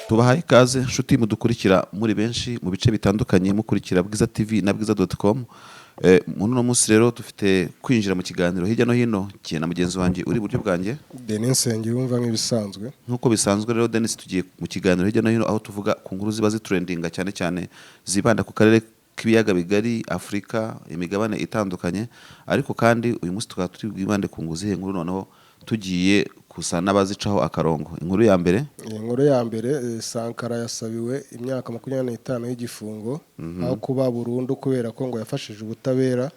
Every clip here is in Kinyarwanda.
tubahaye ikaze nshuti mudukurikira muri benshi mu bice bitandukanye mukurikira Bwiza TV na bwiza.com. Muri no munsi rero dufite kwinjira mu kiganiro hirya no hino kiye na mugenzi wanjye uri buryo bwanjye Denis yumva nk'ibisanzwe. Nkuko bisanzwe rero Denis tugiye mu kiganiro hirya no hino aho tuvuga ku nkuru ziba zitrendinga cyane cyane zibanda ku karere k'ibiyaga bigari Afrika, imigabane itandukanye, ariko kandi uyu munsi tukaba turi bwibande ku nguzi nkuru noneho tugiye kusa n'abazicaho akarongo. Inkuru ya mbere Sankara yasabiwe imyaka 25 y'igifungo aho kuba burundu kubera ko ngo yafashije ubutabera.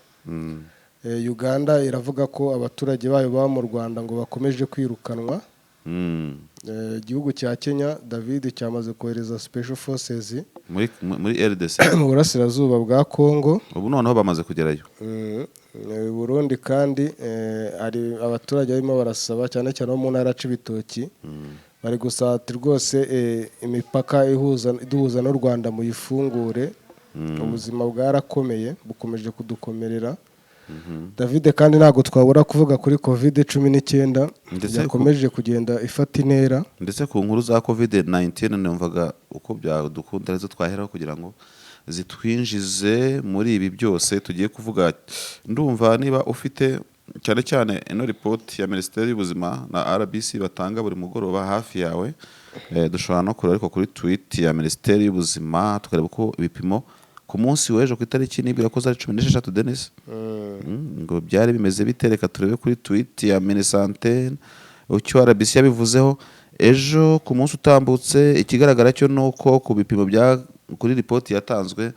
Uganda iravuga ko abaturage bayo ba mu Rwanda ngo bakomeje kwirukanwa. Igihugu cya Kenya David cyamaze kohereza special forces muri RDC mu burasirazuba bwa Kongo. Ubu noneho bamaze kugerayo. Burundi kandi ari abaturage barimo barasaba cyane cyane mu ntara y'Ibitoki bari gusata rwose imipaka iduhuza n'u Rwanda mu yifungure. Ubuzima bwarakomeye bukomeje kudukomerera. David kandi ntago twabura kuvuga kuri COVID-19 yakomeje kugenda ifata intera, ndetse ku nkuru za COVID-19 numvaga uko byadukunda rezo twaheraho kugira ngo zitwinjize muri ibi byose tugiye kuvuga. Ndumva niba ufite cyane cyane ino report ya Minisiteri y'Ubuzima na RDC batanga buri mugoroba hafi yawe, dushobora no kureba ariko kuri tweet ya Minisiteri y'Ubuzima tukareba uko ibipimo ku munsi w'ejo ku itariki nibwira ko zari 16 Denis ngo byari bimeze bitereka turebe kuri tweet ya Minisante ucyo RDC yabivuzeho ejo ku munsi utambutse. Ikigaragara cyo nuko ku bipimo bya kuri report yatanzwe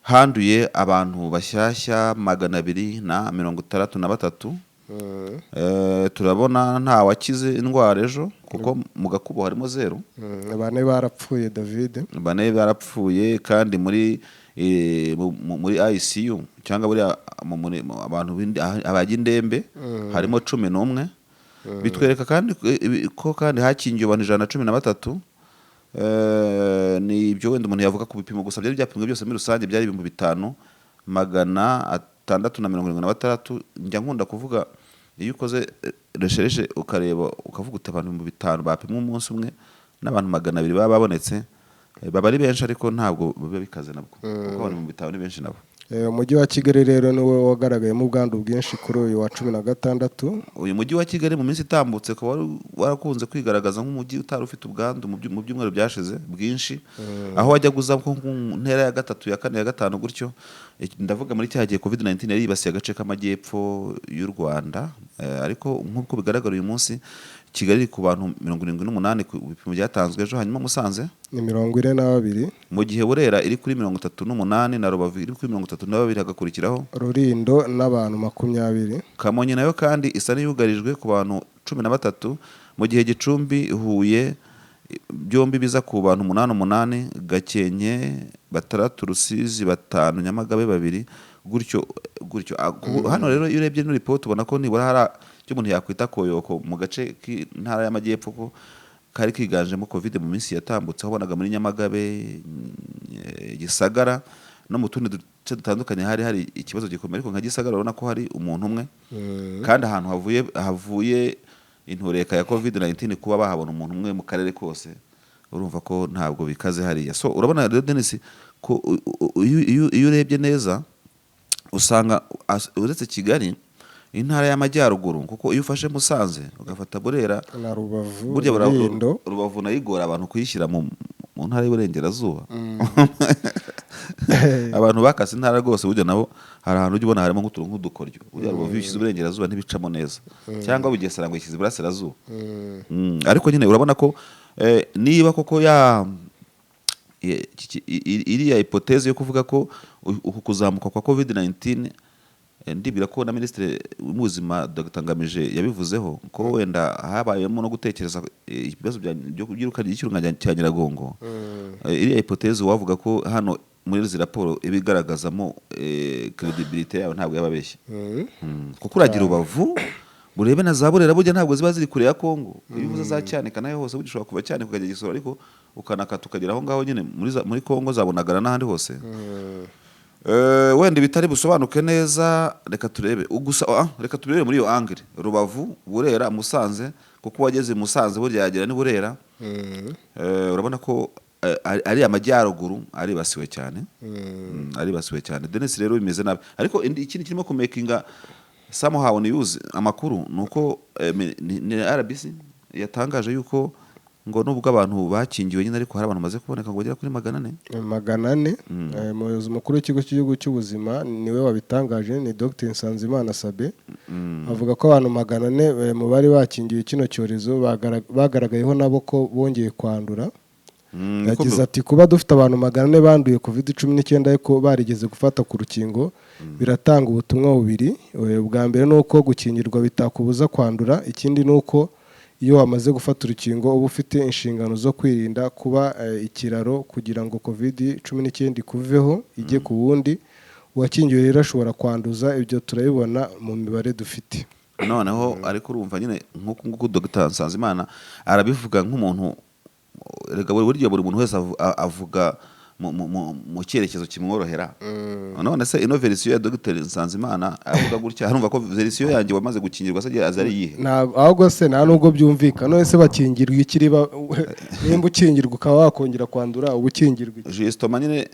handuye abantu bashyashya 263. Turabona nta wakize indwara ejo kuko mu gakubo harimo 0. Bane barapfuye David. Bane barapfuye kandi muri ICU cyangwa buri abantu abagindembe harimo 11. Bitwereka kandi ko kandi hakingiwe abantu 113. Ni ibyo wenda umuntu yavuga ku bipimo gusa byari byapimwe byose muri rusange byari 5676. Njya nkunda kuvuga iyo ukoze recherche ukareba ukavuga utabantu 500 bapimwe umunsi umwe n'abantu 200 baba babonetse baba ari benshi, ariko ntabwo biba bikaze nabwo kuko abantu 500 ni benshi nabo. Umujyi wa Kigali rero niwe wagaragayemo ubwandu bwinshi kuri uyu wa 16. Uyu mujyi wa Kigali mu minsi itambutse ko warakunze kwigaragaza nk'umujyi utari ufite ubwandu mu byumweru byashize bwinshi, aho wajya guza ku ntera ya 3 ya 4 ya 5 gutyo. Ndavuga muri cyagiye COVID-19 yari yibasiye agace k'amajyepfo y'u Rwanda, ariko nk'uko bigaragara uyu munsi Kigali ku bantu 78 ku bipimo byatanzwe ejo. Hanyuma Musanze ni 42, mu gihe Burera iri kuri 38 na Rubavu iri kuri 32 hagakurikiraho Rulindo n'abantu 20. Kamonyi nayo kandi isa n'iyugarijwe ku bantu 13, mu gihe Gicumbi Huye byombi biza ku bantu 8, Gakenke 6, Rusizi 5, Nyamagabe 2 gutyo. Hano rero iyo urebye no report ubona ko nibura hari cyo umuntu yakwita koyoko mu gace k'intara y'amajyepfo ko kari kiganjemo COVID mu minsi yatambutse. Wabonaga muri Nyamagabe, Gisagara no mu tundi duce dutandukanye hari ikibazo gikomeye, ariko nka Gisagara urabona ko hari umuntu umwe kandi ahantu havuye intureka ya COVID-19 kuba bahabona umuntu umwe mu karere kose, urumva ko ntabwo bikaze hariya. So urabona rero Denis ko iyo urebye neza usanga uretse Kigali intara y'amajyaruguru, kuko iyo ufashe Musanze ugafata Burera na Rubavu, burya Rubavu nayigora abantu kuyishyira mu ntara y'Iburengerazuba. Abantu bakase intara rwose burya nabo hari ahantu ujya ubona harimo nk'udukoryo. Burya Rubavu yishyize Iburengerazuba ntibicamo neza, cyangwa Bugesera ngo yishyize Iburasirazuba. Ariko nyine urabona ko niba koko iriya hypothèse yo kuvuga ko uku kuzamuka kwa COVID-19 ndibira ko na Minisitiri w'Ubuzima Dr. Ngamije yabivuzeho ko wenda habayemo no gutekereza ibibazo byo byirukanye ikirunga cya Nyiragongo. Iriya hypothèse wavuga ko hano muri izi raporo ibigaragazamo credibility yawe ntabwo yababeshye. Kuko uragira Rubavu urebe na za Burera burya ntabwo ziba ziri kure ya Kongo. Iyo uvuze za Cyanika nayo hose burya ushobora kuva cyane kukajya Gisoro, ariko ukanakata ukagera aho ngaho nyine muri Kongo zabonagara n'ahandi hose. Wenda bitari busobanuke neza, reka turebe reka turebe muri iyo angle Rubavu, Burera, Musanze, kuko wageze Musanze burya yagera ni Burera urabona ko ari amajyaruguru aribasiwe cyane. Aribasiwe cyane. Denis rero bimeze nabi, ariko ikindi kirimo kumekinga somehow news amakuru nuko ni RDC yatangaje yuko ngo nubwo abantu bakingiwe nyine ariko hari abantu maze kuboneka ngo bagera kuri 400. Umuyobozi mukuru w'ikigo cy'igihugu cy'ubuzima niwe wabitangaje, ni Dr Nsanzimana Sabe. Avuga ko abantu 400 mu bari bakingiwe kino cyorezo bagaragayeho nabo ko bongeye kwandura. Yagize ati kuba dufite abantu 400 banduye COVID-19 ariko barigeze gufata ku rukingo biratanga ubutumwa bubiri. Ubwa mbere nuko gukingirwa bitakubuza kwandura, ikindi nuko iyo wamaze gufata urukingo uba ufite inshingano zo kwirinda kuba ikiraro kugira ngo COVID-19 kuveho ijye ku wundi. Uwakingiwe rero ashobora kwanduza, ibyo turabibona mu mibare dufite. Noneho ariko urumva nyine nk'uko Dr Nsanzimana arabivuga nk'umuntu, rega buri muntu wese avuga mu cyerekezo kimworohera. None se ino verisiyo ya Dr Nsanzimana avuga gutya, harumva ko verisiyo yanjye wamaze gukingirwa se azari yihe? Ahubwo se nta nubwo byumvikana. None se bakingirwa ikiriba nimba ukingirwa ukaba wakongera kwandura ubukingirwa iki? Justement nyine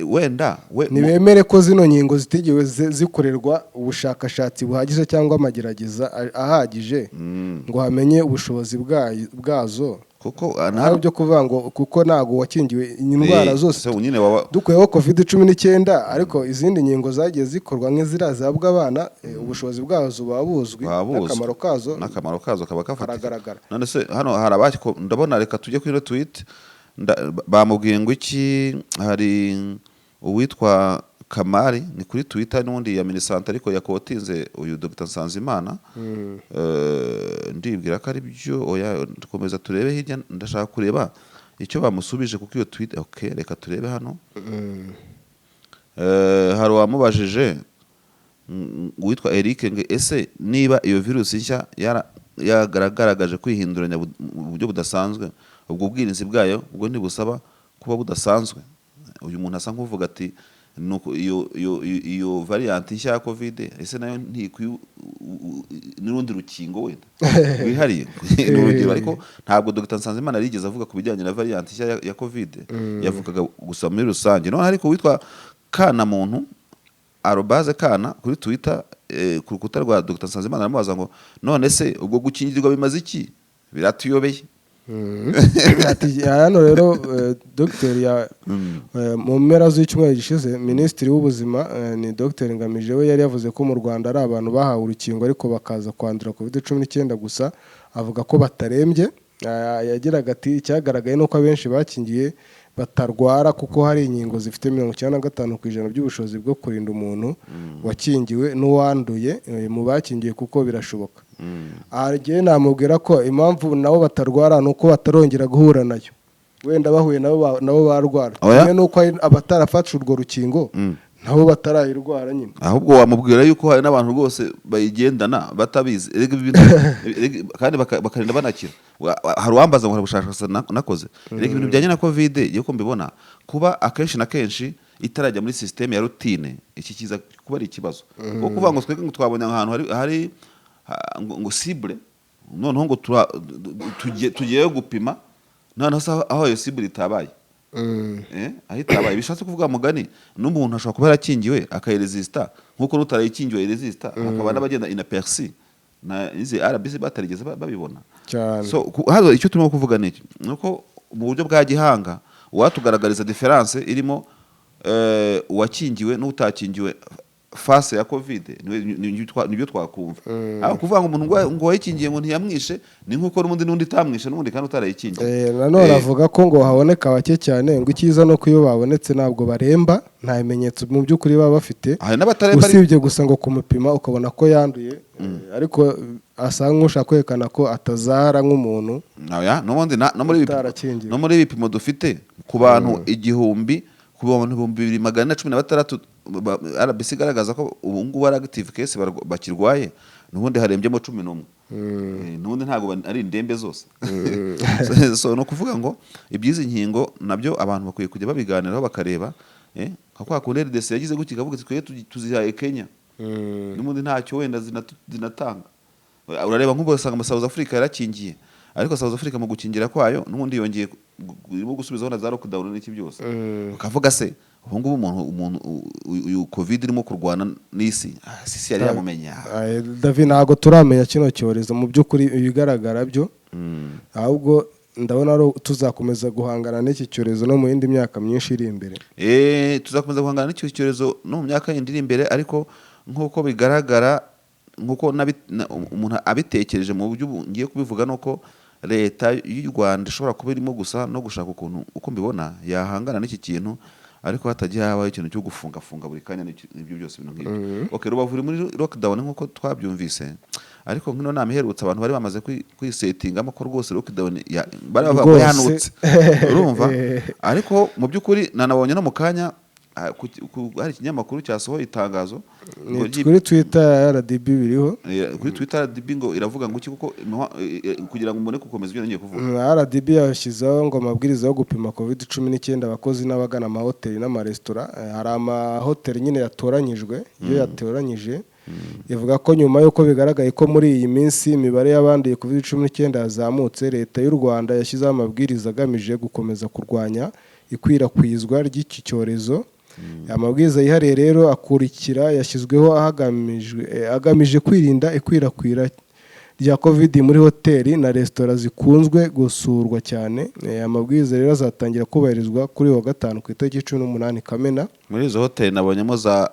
wenda nibemere ko zino nkingo zitigiwe zikorerwa ubushakashatsi buhagije cyangwa amagerageza ahagije ngo hamenye ubushobozi bwazo. Kuko ntabwo byo kuvuga ngo kuko nago wakingiwe indwara zose dukuyeho COVID-19 ariko izindi nkingo zagiye zikorwa nk'izirahabwa abana, ubushobozi bwazo babuzwi n'akamaro kazo kaba kagaragara. None se hano hari ndabona, reka tujye kuri tweet bamubwiye ngo iki, hari uwitwa Kamari ni kuri Twitter n'undi ya Minisante ariko yakotinze uyu Dr Nsanzimana. Ndibwira ko ari byo. Oya, dukomeza turebe hirya, ndashaka kureba icyo bamusubije kuko iyo tweet. Okay, reka turebe hano. Hari wamubajije witwa Eric ngo ese niba iyo virusi nshya yagaragaje kwihinduranya mu buryo budasanzwe, ubwo bwirinzi bwayo ubwo ntibusaba kuba budasanzwe. Uyu muntu asa nk'uvuga ati nuko iyo variant nshya ya COVID ese nayo ntikwiye n'urundi rukingo wenda wihariye n'urugero. Ariko ntabwo Dr Nsanzimana yarigeze avuga ku bijyanye na variant nshya ya COVID, yavugaga gusa muri rusange. None ariko witwa Kana muntu @kana kuri Twitter ku rukuta rwa Dr Nsanzimana aramubaza ngo none se ubwo gukingirwa bimaze iki, biratuyobeye. Hano rero Dr mu mpera z'icyumweru gishize Minisitiri w'Ubuzima ni Dr Ngamije we yari yavuze ko mu Rwanda ari abantu bahawe urukingo ariko bakaza kwandura COVID-19 gusa. Avuga ko batarembye. Yagiraga ati icyagaragaye nuko abenshi bakingiye batarwara kuko hari inkingo zifite 95% by'ubushobozi bwo kurinda umuntu wakingiwe n'uwanduye mu bakingiye kuko birashoboka. Argiye namubwira ko impamvu nabo batarwara nuko batarongera guhura nayo, wenda bahuye nabo barwara. Kimwe nuko abatarafatse urwo rukingo nabo batarayirwara nyine. Ahubwo wamubwira yuko hari n'abantu rwose bayigendana batabizi kandi bakarinda banakira. Hari uwambaza ngo ubushakashatsi nakoze ibintu bijyanye na COVID yuko mbibona kuba akenshi na kenshi itarajya muri system ya routine. Iki kiza kuba ari ikibazo kuko kuvuga ngo twebwe twabonye ahantu hari ngo cible, noneho ngo tugiye gupima noneho aho iyo cible itabaye. Aho itabaye bishatse kuvuga mugani n'umuntu ashobora kuba yarakingiwe akayiresista nkuko n'utarayikingiwe iresista, akaba n'abagenda inaperçu na izi RDC batarigeze babibona cyane. So hazo icyo turimo kuvuga niki nuko mu buryo bwa gihanga watugaragariza difference irimo uwakingiwe n'utakingiwe face ya COVID nibyo twakumva. Aho kuvuga ngo umuntu ngo wayikingiye ngo ntiyamwishe ni nkuko n'undi tamwishe n'undi kandi utarayikingiye. Nanone avuga ko ngo haboneka bake cyane, ngo ikiza no kuyo babonetse ntabwo baremba, nta bimenyetso mu by'ukuri baba bafite, usibye gusa ngo kumupima ukabona ko yanduye. Ariko asa nk'ushaka kwerekana ko atazahara nk'umuntu. No muri ibipimo dufite ku bantu 1000 ku bantu 2216 RDC igaragaza ko ubu ngubu ari active case bakirwaye, n'ubundi harembyemo 11. N'ubundi ntago ari indembe zose. So no kuvuga ngo ibyizi nkingo nabyo abantu bakwiye kujya babiganiraho bakareba kwa kundi RDC yagize guki kavuga twe tuzihaye Kenya, n'ubundi ntacyo wenda zinatanga. Urareba nk'ubu usanga South Africa yarakingiye ariko South Africa mu gukingira kwayo n'ubundi yongeye gusubizaho na za lockdown n'iki byose ukavuga se ubu ngubu umuntu uyu covid irimo kurwana n'isi sisi yari yamumenya David ntago turamenya kino cyorezo mu by'ukuri ibigaragara byo ahubwo ndabona tuzakomeza guhangana n'iki cyorezo no mu yindi myaka myinshi iri imbere tuzakomeza guhangana n'iki cyorezo no mu myaka yindi iri imbere ariko nk'uko bigaragara nk'uko umuntu abitekereje mu buryo ngiye kubivuga nuko leta y'u Rwanda ishobora kuba irimo gusa no gushaka ukuntu uko mbibona yahangana n'iki kintu ariko hatagiye habaho ikintu cyo gufunga buri kanya n'ibyo byose ibintu nk'ibyo okay Rubavu uri muri lockdown nk'uko twabyumvise ariko nkino nama iherutse abantu bari bamaze kwisetingamo ko rwose lockdown bari bayanutse urumva ariko mu by'ukuri nanabonye no mu kanya hari ikinyamakuru cyasohoye itangazo kuri Twitter ya RDB biriho kuri Twitter RDB ngo iravuga ngo iki kuko kugira ngo mbone gukomeza ibyo ngiye kuvuga RDB yashyizeho ngo amabwiriza yo gupima COVID-19 abakozi n'abagana amahoteli n'amaresitora hari amahoteli nyine yatoranyijwe iyo yatoranyije ivuga ko nyuma y'uko bigaragaye ko muri iyi minsi imibare y'abanduye COVID-19 yazamutse leta y'u Rwanda yashyizeho amabwiriza agamije gukomeza kurwanya ikwirakwizwa ry'iki cyorezo amabwiriza yihariye rero akurikira yashyizweho agamije kwirinda ikwirakwira rya covid muri hoteli na resitora zikunzwe gusurwa cyane amabwiriza rero azatangira kubahirizwa kuri wa gatanu ku itariki 18 Kamena muri izo hoteli nabonyemo za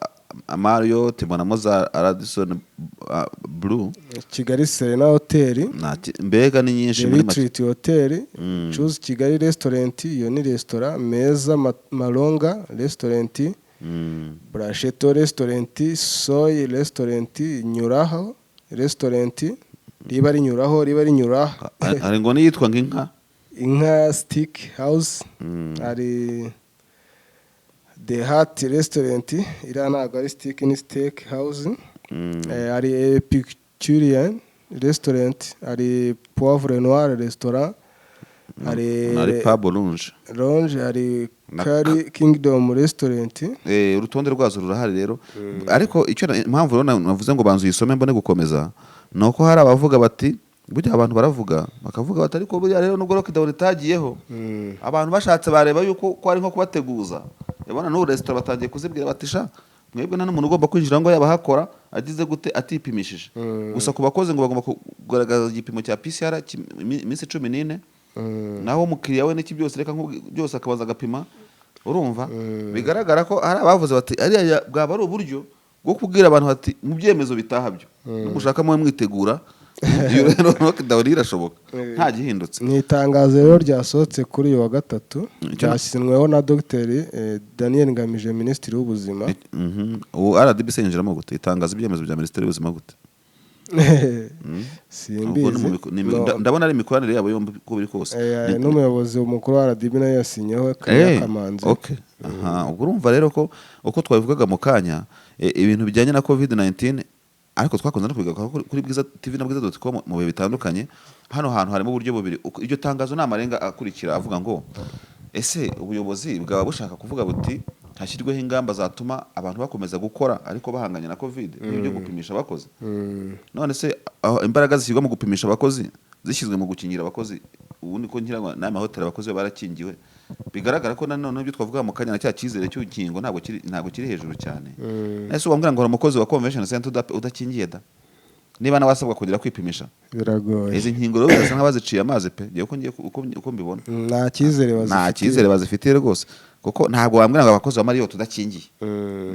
Mario tibonamo za RDC Blue Kigali Serena Hotel mbega ni nyinshi muri Retreat Hotel Choose Kigali Restaurant iyo ni restaurant Meza Malonga Restaurant Brashetto Restaurant Soy Restaurant Nyuraho Restaurant riba ari nyuraho ari ngo niyitwa inka Stick House ari The Heart Restaurant ira ntago ari Stick ni Steak House ari Epicurean Restaurant ari Poivre Noir Restaurant ari Pub Lounge ari Curry Kingdom Restaurant urutonde rwazo rurahari rero ariko icyo impamvu rero navuze ngo banzu yisome mbone gukomeza nuko hari abavuga bati burya abantu baravuga bakavuga bati ariko burya rero nubwo lockdown itagiyeho abantu bashatse bareba yuko ko ari nko kubateguza yabona no restaurant batangiye kuzibwira batisha mwebwe nta n'umuntu ugomba kwinjira ngo yabahakora agize gute atipimishije gusa ku bakoze ngo bagomba kugaragaza igipimo cya PCR iminsi 14 naho umukiriya we n'iki byose reka byose akabaza agapima urumva bigaragara ko hari abavuze bati ari bwaba ari uburyo bwo kubwira abantu bati mu byemezo bitahabyo n'umushaka mu mwitegura iyo rero lockdown irashoboka nta gihindutse ni itangazo rero ryasohotse kuri uyu wa gatatu cyashyinweho na Dr Daniel Ngamije Minisitiri w'ubuzima ubu RDB senjiramo gute itangazo ibyemezo bya Minisitiri w'ubuzima gute simbizi ndabona ari imikoranire yabo yombi ko biri kose n'umuyobozi w'umukuru wa RDB nayo yasinyeho Kamanzi okay ubwo urumva rero ko uko twabivugaga mu kanya ibintu bijyanye na COVID-19 ariko twakunze no kwiga kuri Bwiza TV na Bwiza.com mu bihe bitandukanye hano hantu harimo uburyo bubiri iryo tangazo n'amarenga akurikira avuga ngo ese ubuyobozi bwaba bushaka kuvuga buti hashyirweho ingamba zatuma abantu bakomeza gukora ariko bahanganye na covid n'ibyo gupimisha abakozi none se imbaraga zishyirwa mu gupimisha abakozi zishyizwe mu gukingira abakozi ubundi ko ngira ngo n'ama hotel abakozi barakingiwe bigaragara ko nanone ibyo twavuga mu kanya na cya cyizere cy'ukingo ntabwo kiri hejuru cyane ese ubambwira ngo umukozi wa convention center udakingiye da niba nawasabwa kugira kwipimisha biragoye izi nkingo rero basa nk'abaziciye amazi pe uko mbibona nta cyizere bazifitiye rwose kuko ntabwo wambwira ngo abakozi ba Mario tudakingiye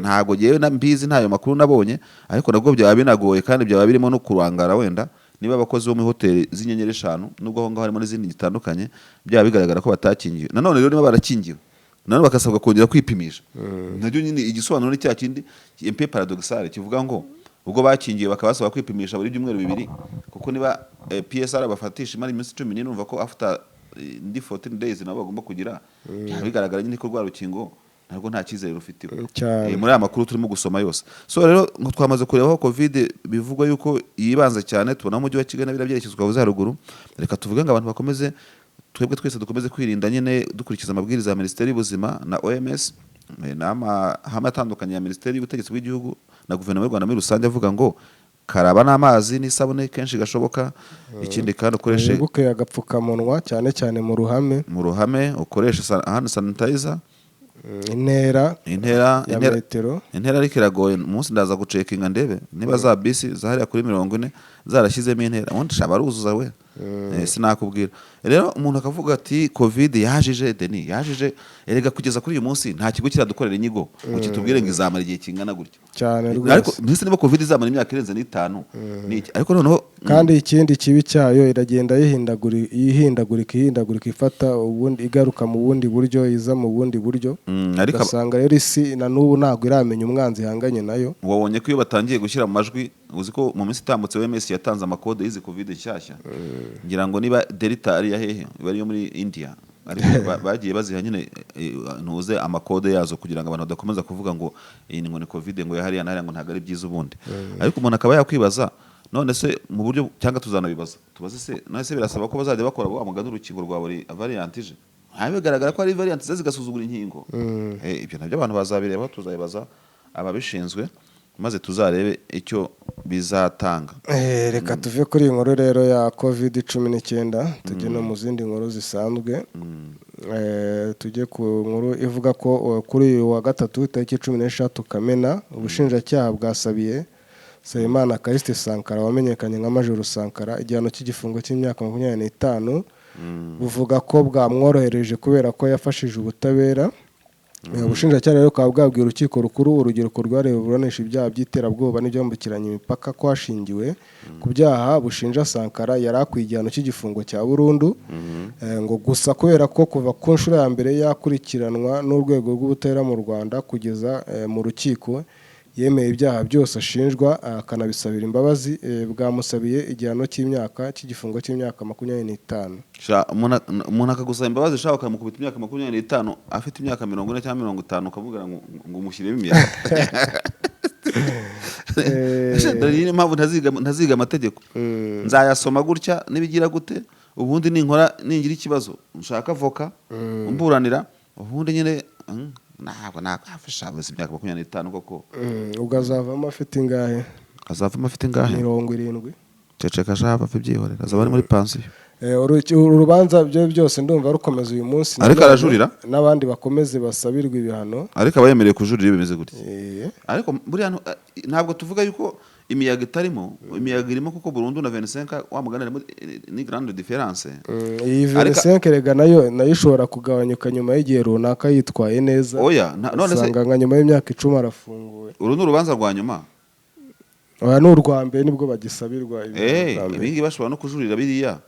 ntabwo yewe mbizi ntayo makuru nabonye ariko nabwo byaba binagoye kandi byaba birimo no kurangara wenda niba abakozi bo mu hoteli z'inyenyeri 5 nubwo aho ngaho harimo n'izindi zitandukanye byaba bigaragara ko batakingiye nanone rero niba barakingiwe nanone bakasabwa kongera kwipimisha nacyo nyine igisobanuro ni cya kindi MP paradoxal kivuga ngo ubwo bakingiye bakabasaba kwipimisha buri byumweru 2 kuko niba PSR bafatisha imari iminsi 10 numva ko after 14 days nabo bagomba kugira bigaragara nyine ko rwa rukingo ntabwo nta cyizere rufitiwe muri aya makuru turimo gusoma yose so rero twamaze kurebaho covid bivugwa yuko yibanze cyane tubona mu mujyi wa Kigali birabyerekezwa buza haruguru reka tuvuge ngo abantu bakomeze twebwe twese dukomeze kwirinda nyine dukurikiza amabwiriza ya Minisiteri y'Ubuzima na OMS n'amahame atandukanye ya Minisiteri y'Ubutegetsi bw'igihugu na guverinoma y'u Rwanda muri rusange avuga ngo karaba n'amazi n'isabune kenshi gashoboka. Ikindi kandi ukoreshe wibuke agapfukamunwa cyane cyane mu ruhame ukoreshe hand sanitizer. Intera ya metero. Intera ariko iragoye. Umunsi ndaza gucekinga ndebe niba za bisi zahariya kuri 40 zarashyizemo intera. Ubundi shaba ruzuza we. Sinakubwira. Rero umuntu akavuga ati covid yajije Deni yajije erega kugeza kuri uyu munsi nta kigo kiradukorera inyigo ngo kitubwire ngo izamara igihe kingana gutya cyane rwose. Ariko mbese niba covid izamara imyaka irenze n'itanu niki ariko noneho kandi ikindi kibi cyayo iragenda yihindagurika ifata ubundi igaruka mu bundi buryo iza mu bundi buryo. Ugasanga rero isi na n'ubu ntabwo iramenya umwanzi ihanganye nayo. Wabonye ko iyo batangiye gushyira mu majwi uzi ko mu minsi itambutse WMS yatanze amakode y'izi covid nshyashya. Ngira ngo niba Delta ari ya hehe bari yo muri India ariko bagiye baziha nyine ntuze amakode yazo kugira ngo abantu badakomeza kuvuga ngo iyi ngo ni covid ngo yahariya nahariya ngo ntago ari byiza ubundi. Ariko umuntu akaba yakwibaza none se mu buryo cyangwa tuzanabibaza tubaze se none se birasaba ko bazajya bakora wa mugani urukingo rwa buri variant ije bigaragara ko ari variant zigasuzugura inkingo. Ibyo nabyo abantu bazabireba tuzabibaza ababishinzwe maze tuzarebe icyo bizatanga. Reka tuve kuri iyi nkuru rero ya COVID-19 tujye no mu zindi nkuru zisanzwe. Tujye ku nkuru ivuga ko kuri uyu wa gatatu tariki 16 Kamena ubushinjacyaha bwasabiye Sayimana Kariste Sankara wamenyekanye nka Major Sankara igihano cy'igifungo cy'imyaka 25 buvuga ko bwamworohereje kubera ko yafashije ubutabera. Ubushinjacyaha rero bukaba bwabwiye urukiko rukuru urubyiruko rwareba ruburanisha ibyaha by'iterabwoba n'ibyambukiranya imipaka ko hashingiwe ku byaha bushinja Sankara yari akwiye igihano cy'igifungo cya burundu. Ngo gusa kubera ko kuva ku nshuro ya mbere yakurikiranwa n'urwego rw'ubutabera mu Rwanda kugeza mu rukiko yemeye ibyaha byose ashinjwa akanabisabira imbabazi, bwamusabiye igihano cy'igifungo cy'imyaka 25. Umuntu akagusaba imbabazi shaka ukamukubita imyaka 25 afite imyaka 40 cyangwa 50 ukavuga ngo umushyiremo imyaka. Niyo mpamvu ntaziga amategeko. Nzayasoma gutya nibigira gute ubundi ningira ikibazo nshaka avoka umburanira ubundi nyine ntabwo nakafasha bose imyaka 25 koko. Ugazavamo afite ingahe? Azavamo afite ingahe? 70. Ceceka shava byihorera azaba ari muri pansiyo. Urubanza byo byose ndumva rukomeza uyu munsi ariko arajurira n'abandi bakomeze basabirwa ibihano ariko abayemereye kujurira bimeze gutya. Ariko buriya ntabwo tuvuga yuko imiyaga itarimo imiyaga irimo kuko Burundi na 25 wamuganira ni grande difference. Iyi 25 rega nayo ishobora kugabanyuka nyuma y'igihe runaka yitwaye neza. Oya none se nka nyuma y'imyaka 10 arafunguwe. Uru ni urubanza rwa nyuma. Oya n'urwa mbere nibwo bagisabirwa ibingi bashobora no kujurira biriya.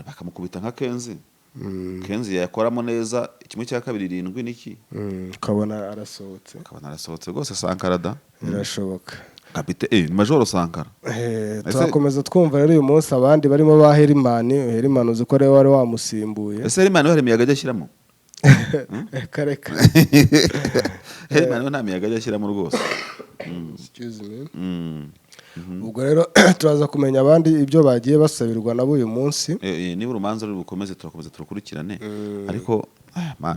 Bakamukubita nka Kenzi yakoramo neza 1/2 niki ukabona arasohotse rwose Sankara da birashoboka kapite Major Sankara. Turakomeza twumva rero uyu munsi abandi barimo ba Herimani uzi ko rero wari wamusimbuye. Ese Herimani hari imiyaga ajyashyiramo kareka Herimani nta miyaga ajyashyiramo rwose. Excuse me. Ubwo rero turaza kumenya abandi ibyo bagiye basabirwa nabo uyu munsi. Niba urumanza ruri bukomeze turakomeza turukurikirane. Ariko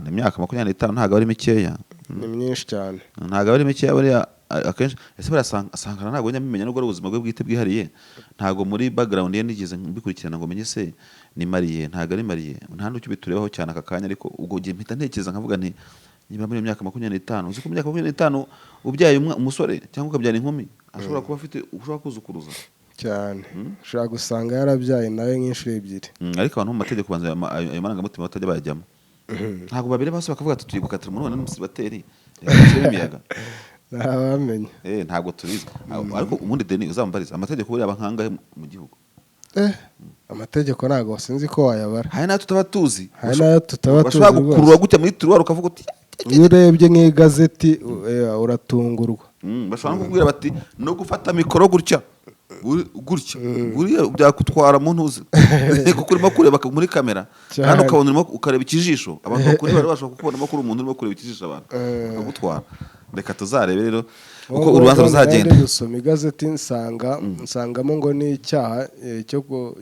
imyaka 25 ntago ari mikeya. Ni myinshi cyane. Ntago ari mikeya buriya akenshi ese Sankara ntago nyamimenya n'ubwo ubuzima bwe bwite bwihariye. Ntago muri background ye nigeze mbikurikirana ngo menye se ni mariye ntago ari mariye. Nta n'ucyo biturebaho cyane aka kanya ariko ubwo gihe mpita ntekereza nkavuga nti niba muri imyaka 25 uzi ko imyaka 25 ubyaye umusore cyangwa ukabyara inkumi ashobora kuba afite ushobora kuzukuruza cyane. Ushaka gusanga yarabyaye nawe nk'inshuro 2. Ariko abantu mu mategeko banza ayo marangamutima batajya bayajyamo. Ntago babire bose bakavuga ati tugiye gukatira umuntu n'umusibateri imiyaga ntabamenye. Ntago tubizi. Ariko ubundi Deni uzambariza amategeko buri abankangahe mu gihugu. Amategeko ntago wasinzi ko wayabara. Hari nayo tutaba tuzi. Bashobora gukurura gutya muri turuwari ukavuga uti iyo urebye nk'igazeti uratungurwa. Bashobora kukubwira bati no gufata mikoro gutya buriya byakutwara mu ntuzi kuko urimo kureba muri kamera kandi ukabona urimo ukareba ikijisho abantu bakuri bari bashobora kukubonamo kuri umuntu urimo kureba ikijisho abantu bakagutwara. Reka tuzarebe rero uko urubanza ruzagenda. Gusoma igazeti nsangamo ngo ni icyaha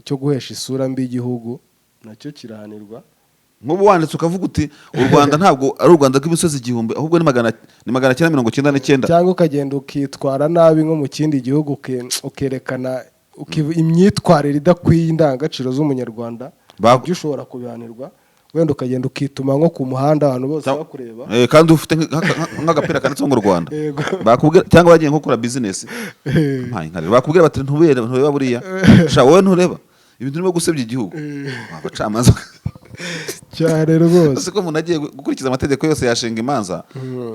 cyo guhesha isura mbi igihugu nacyo kirahanirwa. nk'ubu wanditse ukavuga uti u Rwanda ntabwo ari u Rwanda rw'imisozi igihumbi ahubwo ni 999. cyangwa ukagenda ukitwara nabi nko mu kindi gihugu ukerekana imyitwarire idakwiye indangagaciro z'umunyarwanda ibyo ushobora kubihanirwa. wenda ukagenda ukituma nko ku muhanda abantu bose bakureba kandi ufite nk'agapira kanditseho mu Rwanda bakubwira, cyangwa bagiye nko gukora business bakubwira bati ntureba buriya sha wowe ntureba ibintu urimo gusebya igihugu abacamanza cyane rwose. ko umuntu agiye gukurikiza amategeko yose yashinga imanza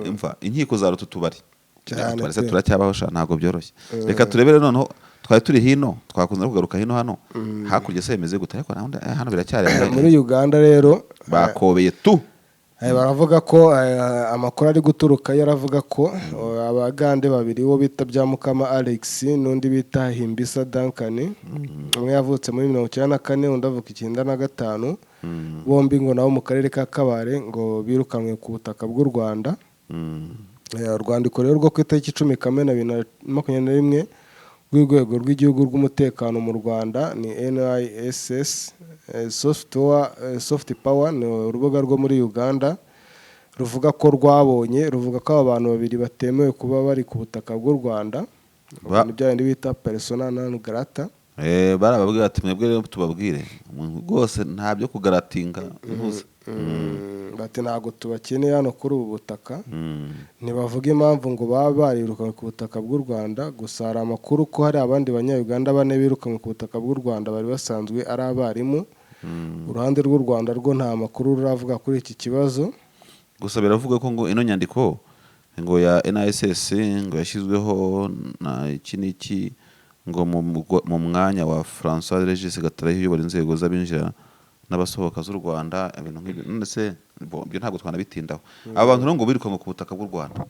imva inkiko za rutu tubari cyane turacyabaho sha ntabwo byoroshye. Reka turebere noneho twari turi hino twakunze kugaruka hino hano hakurya se yemeze gute ariko hano biracyari muri Uganda rero bakobeye tu baravuga ko amakuru ari guturuka yaravuga ko abagande babiri wo bita Byamukama Alex n'undi bita Himbisa Duncan, umwe yavutse muri 1994 undi avuka 1995, bombi ngo nabo mu karere ka Kabare ngo birukanwe ku butaka bw'u Rwanda. Urwandiko rero rwo ku itariki 10 Kamena 2021 rw'urwego rw'igihugu rw'umutekano mu Rwanda ni NISS soft power ni urubuga rwo muri Uganda ruvuga ko ruvuga ko abantu babiri batemewe kuba bari ku butaka bw'u Rwanda, byandi bita persona non grata. barababwira ati mwebwe rero tubabwire rwose nta byo kugaratinga impuze bati ntago tubakeneye hano kuri ubu butaka. Ntibavuga impamvu ngo baba barirukanwe ku butaka bw'u Rwanda, gusa hari amakuru ko hari abandi banya-Uganda bane birukanwe ku butaka bw'u Rwanda bari basanzwe ari abarimu. Uruhande rw'u Rwanda rwo nta makuru ruravuga kuri iki kibazo. Gusa biravuga ko ngo ino nyandiko ngo ya NISS ngo yashyizweho na iki ngo mu mwanya wa François Regis Gatarayi uyobora inzego z'abinjira n'abasohoka z'u Rwanda, ibintu nk'ibyo none se byo ntabwo twanabitindaho. Abantu ngo birukanwe ku butaka bw'u Rwanda.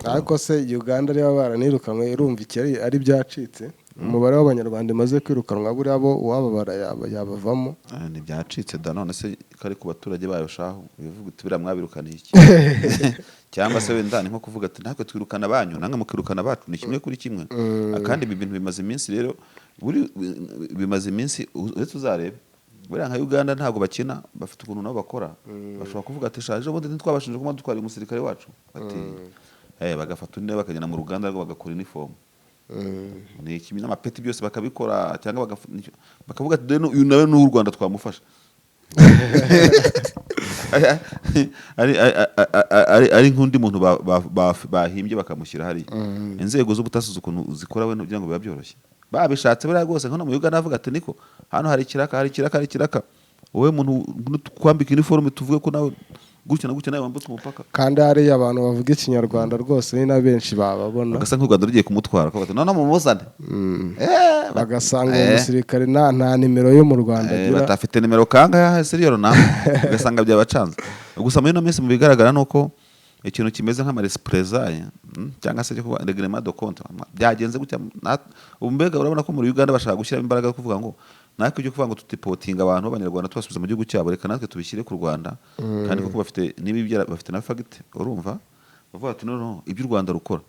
Ariko se Uganda rero baranirukanwe irumva iki ari byacitse. Umubare w'abanyarwanda maze kwirukanwa buri abo uwababara yabavamo ni byacitse da. None se kari ku baturage bayo shaho bivuga uti biramwabirukaniye iki cyangwa se wenda ni nko kuvuga ati ntabwo twirukana banyu nanga mukirukana bacu ni kimwe kuri kimwe. Kandi ibi bintu bimaze iminsi rero bimaze iminsi uretse uzarebe buriya nka Uganda ntabwo bakina bafite ukuntu nabo bakora. Bashobora kuvuga ati shaje ubundi ntitwabashije kuma dutwara umusirikare wacu ati bagafata undi bakagenda mu ruganda rwo bagakora uniform ni kimwe n'amapeti byose bakabikora cyangwa bakavuga ati uyu nawe n'u Rwanda twamufasha ari nk'undi muntu bahimbye bakamushyira hari inzego z'ubutasi ukuntu zikora we kugira ngo biba byoroshye. Babishatse buriya rwose nko mu Uganda avuga ati niko hano hari ikiraka wowe muntu kwambika uniforme tuvuge ko nawe gutya nawe wambutse umupaka. Kandi hari abantu bavuga ikinyarwanda rwose ni na benshi bababona bagasa nk'u Rwanda rugiye kumutwara ko bati none mumuzane bagasanga umusirikare nta nimero yo mu Rwanda agira batafite nimero kangahe seriyo na ugasanga byabacanze. Gusa muri no minsi mu bigaragara nuko ikintu kimeze nk'amarespresaille cyangwa se cyo reglement de compte byagenze gutya. Umbega urabona ko muri Uganda bashaka gushyira imbaraga kuvuga ngo natwe ibyo kuvuga ngo tutipotinga abantu b'abanyarwanda tubasubiza mu gihugu cyabo reka natwe tubishyire ku Rwanda. Kandi kuko bafite nibibyara bafite na fact urumva bavuga ati no ibyo u Rwanda rukora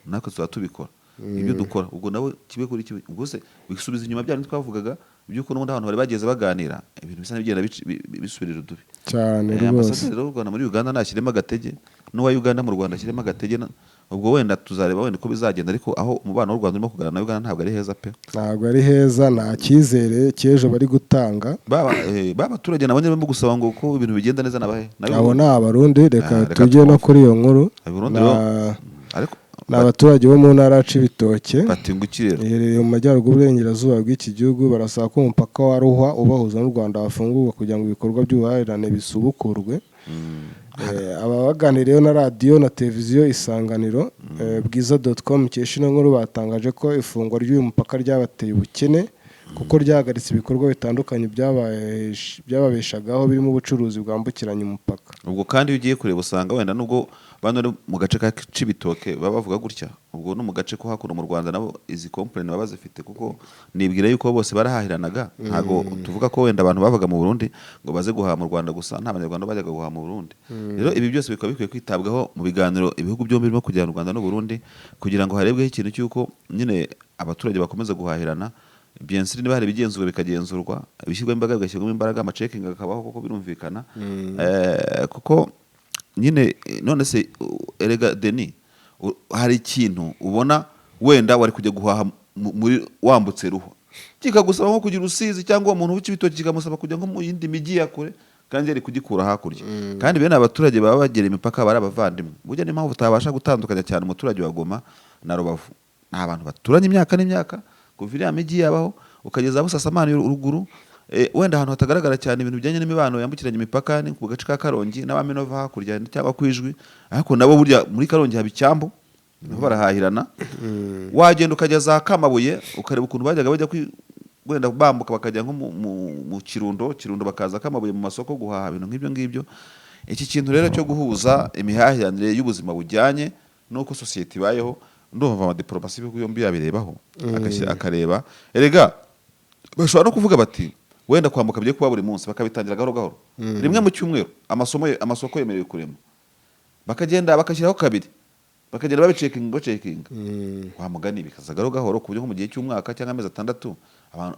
natwe tuzatubikora ibyo dukora ubwo nawe kibe kuri kibe ubwo se bisubiza inyuma byari twavugaga byuko n'ubundi abantu bari bageze baganira ibintu bisa n'ibigenda bisubirira udubi cyane rwose. Rero u Rwanda muri Uganda nashyiremo agatege n'uwa Uganda mu Rwanda ashyiremo agatege ubwo wenda tuzareba wenda ko bizagenda. Ariko aho umubano w'u Rwanda urimo kuganira na Uganda ntabwo ari heza pe, ntabwo ari heza. Nta cyizere cy'ejo bari gutanga babaturage nabo barimo gusaba ngo ko ibintu bigenda neza nabahe abo ni Abarundi. Reka tujye no kuri iyo nkuru. Ni abaturage bo mu ntara y'Ibitoke iherereye mu majyaruguru y'uburengerazuba bw'iki gihugu. Barasaba ko umupaka wa Ruhwa ubahuza n'u Rwanda wafungurwa kugira ngo ibikorwa by'ubuhahirane bisubukurwe. Aba baganiriyeho na radiyo na televiziyo Isanganiro bwiza.com ikesha ino nkuru batangaje ko ifungwa ry'uyu mupaka ryabateye ubukene kuko ryahagaritse ibikorwa bitandukanye byababeshagaho birimo ubucuruzi bwambukiranya umupaka. Ubwo kandi iyo ugiye kureba usanga wenda nubwo bano mu gace ka Cibitoke baba bavuga gutya, ubwo no mu gace ko hakuno mu Rwanda nabo izi complaint baba zifite kuko nibwira yuko bose barahahiranaga. Ntago tuvuga ko wenda abantu bavaga mu Burundi ngo baze guhaha mu Rwanda gusa, nta banyarwanda bajyaga guhaha mu Burundi. Rero ibi byose bikaba bikwiye kwitabwaho mu biganiro ibihugu byombi birimo kujyana u Rwanda n'u Burundi kugira ngo harebweho ikintu cy'uko nyine abaturage bakomeza guhahirana bien sûr niba hari bigenzurwa bikagenzurwa bishyirwamo imbaraga bigashyirwamo imbaraga amacekinga akabaho kuko birumvikana kuko nyine none se erega Denis hari ikintu ubona wenda wari kujya guhaha muri wambutse ruho kikagusaba nko kugira usizi cyangwa umuntu w'ikibitoki kikamusaba kujya nko mu yindi migi ya kure kandi yari kugikura hakurya kandi bene abaturage baba bagera imipaka bari abavandimwe burya ni mpamvu utabasha gutandukanya cyane umuturage wa Goma na Rubavu ni abantu baturanye imyaka n'imyaka kuva iriya migi yabaho ukageza Busasamana uruguru wenda ahantu hatagaragara cyane ibintu bijyanye n'imibano yambukiranya imipaka ni ku gace ka Karongi n'abaminova hakurya cyangwa kwijwi ariko nabo burya muri Karongi haba icyambu niho barahahirana wagenda ukageza Kamabuye ukareba ukuntu bajyaga bajya wenda bambuka bakajya nko mu Kirundo bakaza Kamabuye mu masoko guhaha ibintu nk'ibyo ngibyo iki kintu rero cyo guhuza imihahiranire y'ubuzima bujyanye nuko society ibayeho ndumva amadiplomasi y'ibihugu yombi yabirebaho akareba erega bashobora no kuvuga bati wenda kwambuka bigiye kuba buri munsi bakabitangira gahoro gahoro rimwe mu cyumweru amasoko yemerewe kurema bakagenda bakashyiraho kabiri bakagenda bacekinga wa mugani bikaza gahoro gahoro ku buryo mu gihe cy'umwaka cyangwa amezi 6 abantu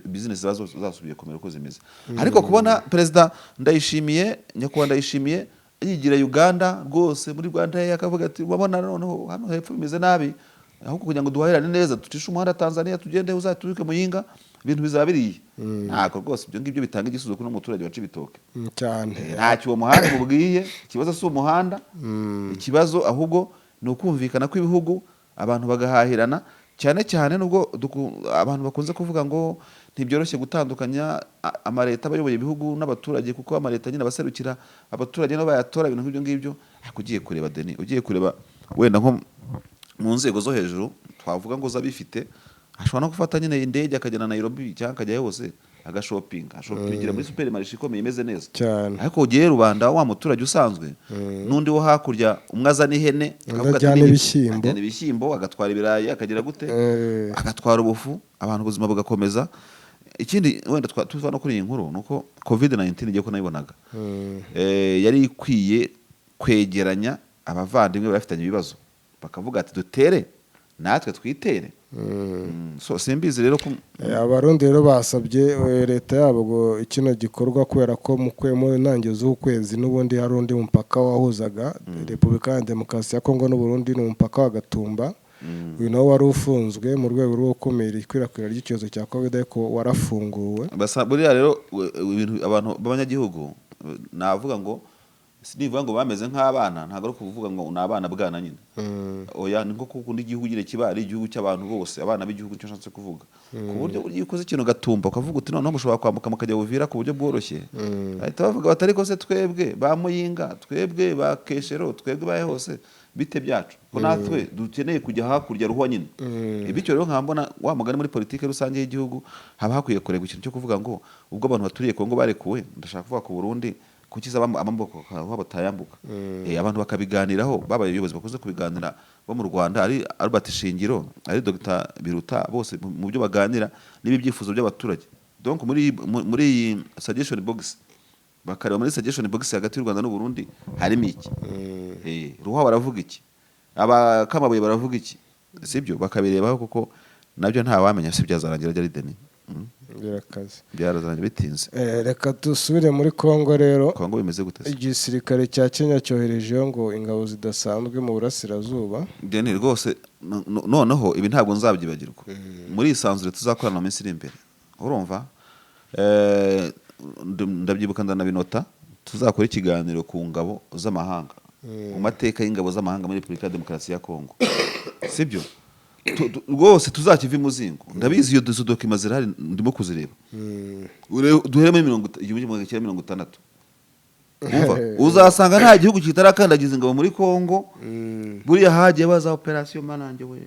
business zasubiye kumera uko zimeze ariko kubona president Ndayishimiye yigira Uganda rwose muri Rwanda yakavuga ati babona noneho hano hepfo bimeze nabi ahubwo kugira ngo duhahirane neza tucishe umuhanda Tanzania tugende uzaturuke Muyinga ibintu bizabiriye ntako rwose ibyo ngibyo bitanga igisubizo kuri umuturage wacu bitoke cyane ntacyo uwo muhanda mubwiye ikibazo si umuhanda ikibazo ahubwo ni ukumvikana kw'ibihugu abantu bagahahirana cyane nubwo abantu bakunze kuvuga ngo ntibyoroshye gutandukanya amaleta abayoboye ibihugu n'abaturage kuko amaleta nyine abaserukira abaturage no bayatora ibintu nk'ibyo ngibyo ugiye kureba Denis ugiye kureba wenda nko mu nzego zo hejuru twavuga ngo zabifite ashobora no gufata nyine indege akajyana na Nairobi cyangwa akajya hose agashopingira muri supermarché ikomeye imeze neza ariko ugiye rubanda wa muturage usanzwe nundi wo hakurya umwaza n'ihene akajyana ibishyimbo agatwara ibirayi akagira gute agatwara ubufu abantu ubuzima bugakomeza ikindi wenda tuva no kuri iyi nkuru nuko covid-19 igiye ko nayibonaga yari ikwiye kwegeranya abavandimwe bafitanye ibibazo bakavuga ati dutere natwe twitere so simbizi rero ko abarundi rero basabye leta yabo ngo ikino gikorwa kubera ko mu ntangiriro z'ukwezi n'ubundi hari undi mupaka wahuzaga Repubulika ya Demokarasi ya Kongo n'Uburundi n'umupaka wa Gatumba uyu nawo wari ufunzwe mu rwego rwo gukumira ikwirakwira ry'icyorezo cya covid ariko warafunguwe buriya rero ibintu abantu b'abanyagihugu navuga ngo sinivuga ngo bameze nk'abana ntago ari kuvuga ngo ni abana bwana nyine oya ni nko kundi igihugu gire kiba ari igihugu cy'abantu bose abana b'igihugu cyo nshatse kuvuga ku buryo buri ukoze ikintu Gatumba ukavuga uti noneho mushobora kwambuka mukajya Buvira ku buryo bworoshye ahita bavuga batari ko se twebwe ba Muyinga twebwe ba Keshero twebwe baye hose bite byacu ko natwe dukeneye kujya hakurya ruhwa nyine bityo rero nkambona wa mugani muri politike rusange y'igihugu haba hakwiye kureba ikintu cyo kuvuga ngo ubwo abantu baturiye Kongo barekuwe ndashaka kuvuga ku Burundi kukiza amaboko aho batayambuka abantu bakabiganiraho babaye ubuyobozi bakuze kubiganira bo mu Rwanda ari Albert Shingiro ari Dr Biruta bose mu byo baganira nibi byifuzo by'abaturage donc muri suggestion box bakareba muri suggestion box hagati y'u Rwanda n'u Burundi harimo iki ruha baravuga iki abakamabuye baravuga iki sibyo bakabirebaho kuko nabyo nta wamenya si byazarangira ari Denis birakaze byarazanye bitinze reka dusubire muri Kongo rero Kongo bimeze gute igisirikare cya Kenya cyohereje ngo ingabo zidasanzwe mu burasirazuba Denis rwose noneho ibi ntabwo nzabyibagirwa muri isanzure tuzakorana mu minsi iri imbere urumva ndabyibuka ndanabinota tuzakora ikiganiro ku ngabo z'amahanga mu mateka y'ingabo z'amahanga muri Repubulika ya Demokarasi ya Kongo sibyo rwose tuzakiva imuzingo ndabizi iyo dokima zirahari ndimo kuzireba duhere muri 1960 uzasanga nta gihugu kitarakandagiza ingabo muri Kongo buriya hagiye baza operation manange we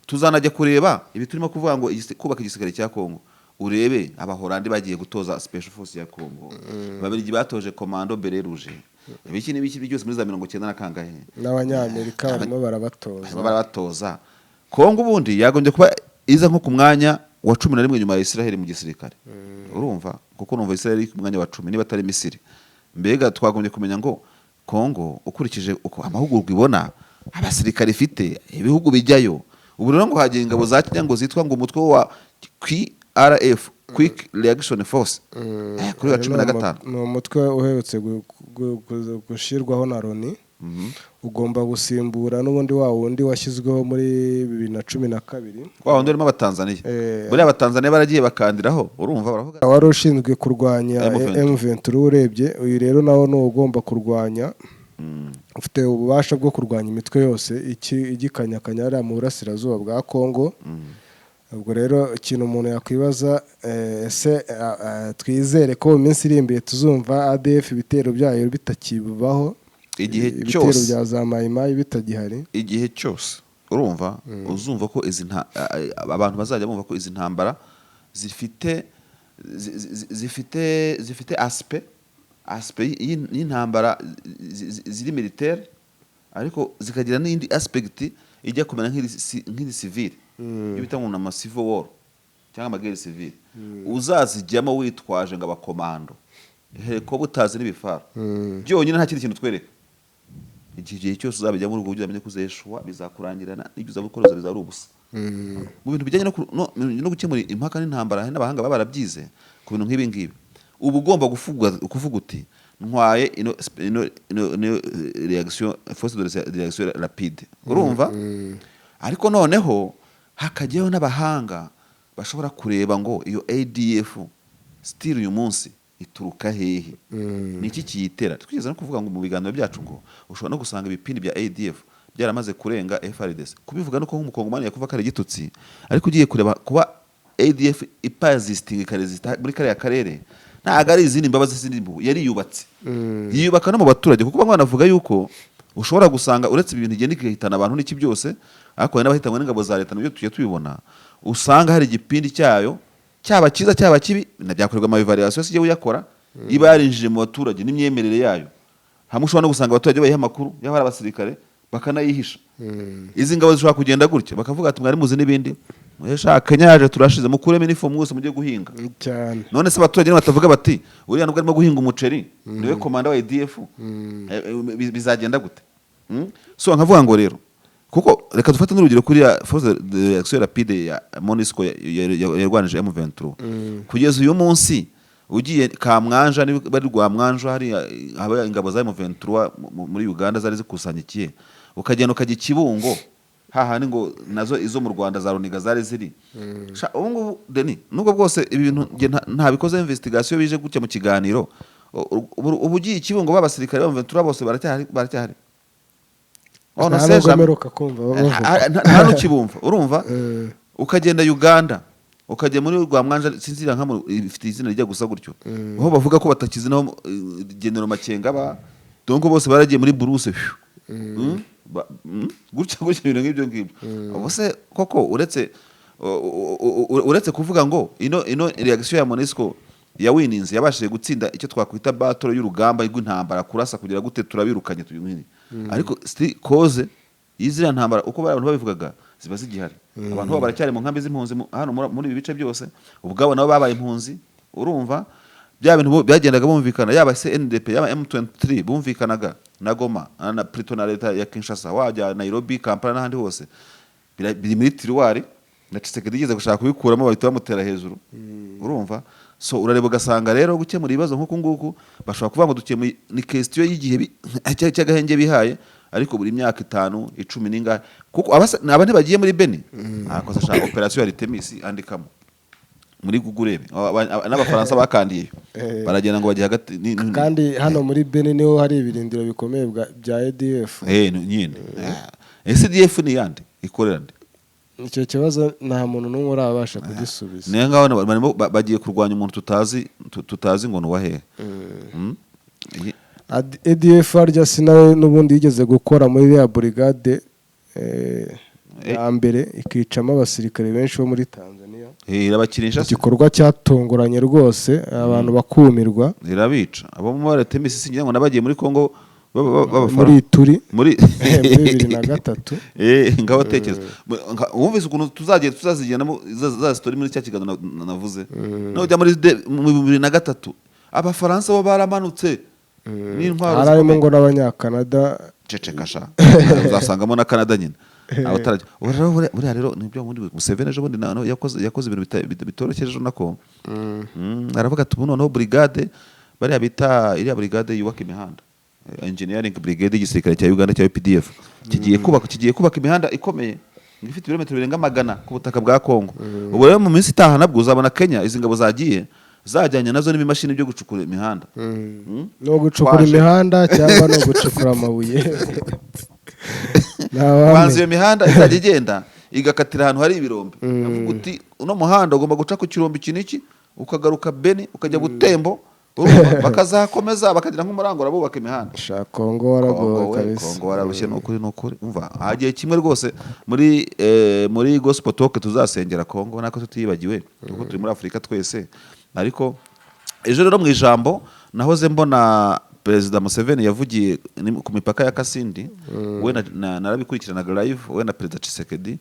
tuzanajya kureba ibi turimo kuvuga ngo kubaka igisirikare cya Kongo urebe abahorandi bagiye gutoza special force ya Kongo babiri batoje commando bere rouge ibiki n'ibiki byose muri za 90 na kangahe n'abanyamerika barimo barabatoza Kongo ubundi yagombye kuba iza nko ku mwanya wa 11 nyuma ya Israel mu gisirikare urumva kuko numva Israel ku mwanya wa 10 niba atari Misiri mbega twagombye kumenya ngo Kongo ukurikije uko amahugurwa ibona abasirikare ifite ibihugu bijyayo ubu rero ngo hagiye ingabo za Kenya ngo zitwa ngo umutwe wa QRF Quick Reaction Force kuri wa 15 ni umutwe uherutse gushirwaho na Loni ugomba gusimbura n'ubundi wa wundi washyizweho muri 2012 wa wundi urimo abatanzania buri abatanzania baragiye bakandiraho urumva baravuga wari ushinzwe kurwanya M23 urebye uyu rero nawo no ugomba kurwanya ufite ububasha bwo kurwanya imitwe yose igikanyakanya ari mu burasirazuba bwa Kongo. Ubwo rero ikintu umuntu yakwibaza ese twizere ko mu minsi iri imbere tuzumva ADF ibitero byayo bitakibaho igihe cyose ibitero bya za mayimayi bitagihari igihe cyose urumva uzumva ko abantu bazajya bumva ko izi ntambara zifite aspect y'intambara ziri militaire ariko zikagira n'indi aspect ijya kumera nk'iri civil ibita ngo na civil war cyangwa amagere civil uzazijyamo witwaje ngo abakomando ko butazi n'ibifaro byonyine nta kindi kintu twereka igihe cyose uzabijya muri ubwo buryo amenye kuzeshwa bizakurangirana n'ibyo uzabukoroza bizari ubusa mu bintu bijyanye no gukemura impaka n'intambara n'abahanga baba barabyize ku bintu nk'ibi ngibi ubu ugomba kuvuga uti ntwaye ino reaction force de reaction rapide urumva ariko noneho hakajyaho n'abahanga bashobora kureba ngo iyo ADF still uyu munsi ituruka hehe niki kiyitera twigeze no kuvuga ngo mu biganiro byacu ngo ushobora no gusanga ibipindi bya ADF byaramaze kurenga FRDC kubivuga nuko nk'umukongomani yakuva kare gitutsi ariko ugiye kureba kuba ADF ipazisting ikarezita muri kare ya karere ntago ari izindi mbabazi z'indimbu yari yubatse yiyubaka no mu baturage kuko bamwe banavuga yuko ushobora gusanga uretse ibintu igenda igahitana abantu n'iki byose ariko n'abahitanwe n'ingabo za leta nabyo tujye tubibona usanga hari igipindi cyayo cyaba cyiza cyaba kibi najyakorerwa ama evaluation sigiye uyakora iba yarinjije mu baturage n'imyemerere yayo hamwe ushobora no gusanga abaturage bayiha amakuru y'abari abasirikare bakanayihisha izi ngabo zishobora kugenda gutya bakavuga ati mwari muzi n'ibindi Ushaka nyaje turashize mukureme uniform mwose mujye guhinga cyane none se abaturage batavuga bati uriya nubwo arimo guhinga umuceri niwe komanda wa ADF bizagenda gute so nkavuga ngo rero kuko reka dufate n'urugero kuri ya force de reaction rapide ya MONUSCO yarwanije M23 kugeza uyu munsi ugiye Kamwanja ni bari rwa Mwanja hari aba ingabo za M23 muri Uganda zari zikusanyikiye ukagenda ukajya Kibungo hahani ngo nazo izo mu Rwanda za Runiga zari ziri ubu ngubu Deni nubwo bwose ibintu nta bikoze investigation bije gutya mu kiganiro ubu ugiye Kibungo babasirikare ba bose baracyahari ono seja meruka kumva nta n'ukibumva urumva ukagenda Uganda ukajya muri rwa Mwanja sinzira nka ifite izina rijya gusa gutyo aho bavuga ko batakizinaho General Makenga donc bose baragiye muri Bruce gutya ibintu nk'ibyo ngibyo ubuse koko uretse kuvuga ngo ino reaction ya MONUSCO ya wininze yabashije gutsinda icyo twakwita battle y'urugamba rw'intambara kurasa kugira gute turabirukanye tuyumwini ariko still cause izira ntambara uko abantu babivugaga ziba zigihari abantu baba baracyari mu nkambi z'impunzi hano muri ibi bice byose ubwabo nabo babaye impunzi urumva bya bintu byagendaga bumvikana yaba CNDP yaba M23 bumvikanaga na Goma na Pretoria na leta ya Kinshasa wajya Nairobi Kampala n'ahandi hose biri muri tiruwari na Tshisekedi igeze gushaka kubikuramo bahita bamutera hejuru urumva so urareba ugasanga rero gukemura ibibazo nk'uko nguko bashobora kuvuga ngo dukemuye ni question y'igihe cy'agahenge bihaye ariko buri myaka 5 10 n'ingahe kuko aba ntibagiye muri Beni akoze ashaka operation ya Artemis andikamo muri gugurebe n'abafaransa bakandiye baragenda ngo bagiye hagati kandi hano muri Beni niho hari ibirindiro bikomeye bya ADF nyine SDF ni yandi ikorera ndi icyo kibazo nta muntu n'umwe urabasha kugisubiza niyo ngaho bagiye kurwanya umuntu tutazi ngo nuwahe ADF arya sinawe n'ubundi yigeze gukora muri ya brigade ya mbere ikicamo abasirikare benshi bo muri Tanzania irabakinisha igikorwa cyatunguranye rwose abantu bakumirwa irabica abo mu Artemis singira ngo nabagiye muri Kongo muri turi muri 2023 ngaho tekeza wumvise ukuntu tuzazigenamo za story muri cya kiganiro navuze no jya muri 2023 abafaransa bo baramanutse n'intwaro harimo ngo n'abanyakanada cecekasha uzasangamo na Canada nyine aho utarajya buriya rero nibyo muri Museveni ejo bundi yakoze ibintu bitoroshye ejo nako aravuga ati ubu noneho brigade bariya bita iriya brigade yubaka imihanda engineering brigade y'igisirikare cya Uganda cya UPDF kigiye kubaka imihanda ikomeye ifite ibirometero birenga 100 ku butaka bwa Kongo. Ubu rero mu minsi itaha nabwo uzabona Kenya izi ngabo zagiye zajyanye nazo n'imashini byo gucukura imihanda no gucukura imihanda cyangwa no gucukura amabuye banze iyo mihanda izajya igenda igakatira ahantu hari ibirombe avuga uti uno muhanda ugomba guca ku kirombe kiniki ukagaruka Beni ukajya Butembo bakazakomeza bakagira nk'umurangura bubaka imihanda. Kongo waragowe kabisa. Kongo wararushye n'ukuri umva hagiye kimwe rwose muri gospel talk tuzasengera Kongo nako tutiyibagiwe kuko turi muri Afrika twese. Ariko ejo rero mu ijambo nahoze mbona Perezida Museveni yavugiye ku mipaka ya Kasindi we narabikurikiranaga live we na Perezida Tshisekedi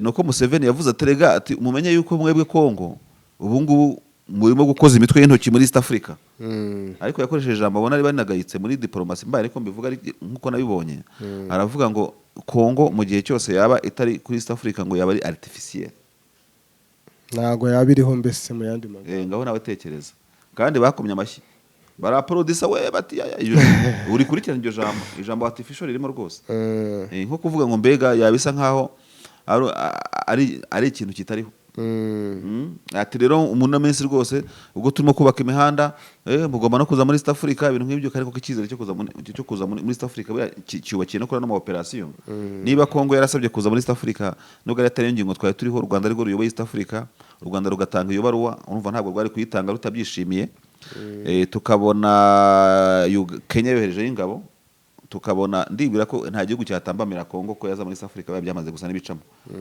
nuko Museveni yavuze aterega ati mumenye yuko mwebwe Kongo ubu ngubu murimo gukoza imitwe y'intoki muri East Africa. Ariko yakoresheje ijambo abona ari banagayitse muri diplomasi mbaye ariko mbivuga nkuko nabibonye aravuga ngo Kongo mu gihe cyose yaba itari kuri East Africa ngo yaba ari artificiel ntago yabiriho mbese mu yandi magambo ngaho nawe tekereza kandi bakomye amashyi baraproducer we bati uri kurikirana iryo ijambo artificial ririmo rwose nko kuvuga ngo mbega yabisa nkaho ari ikintu kitariho. Ati rero umuntu amensi rwose ubwo turimo kubaka imihanda mugomba no kuza muri East Africa ibintu nk'ibyo kandi ko icyizere cyo kuza muri East Africa cyubakiye no kurana mu operation. Niba Kongo yarasabye kuza muri East Africa nubwo ari atari ingingo twari turiho u Rwanda rwo ruyoboye East Africa u Rwanda rugatanga iyo baruwa urumva ntabwo rwari kuyitanga rutabyishimiye. Tukabona Kenya yohereje ingabo tukabona ndibwira ko nta gihugu cyatambamira Kongo ko yaza muri East Africa byamaze gusa n'ibicamo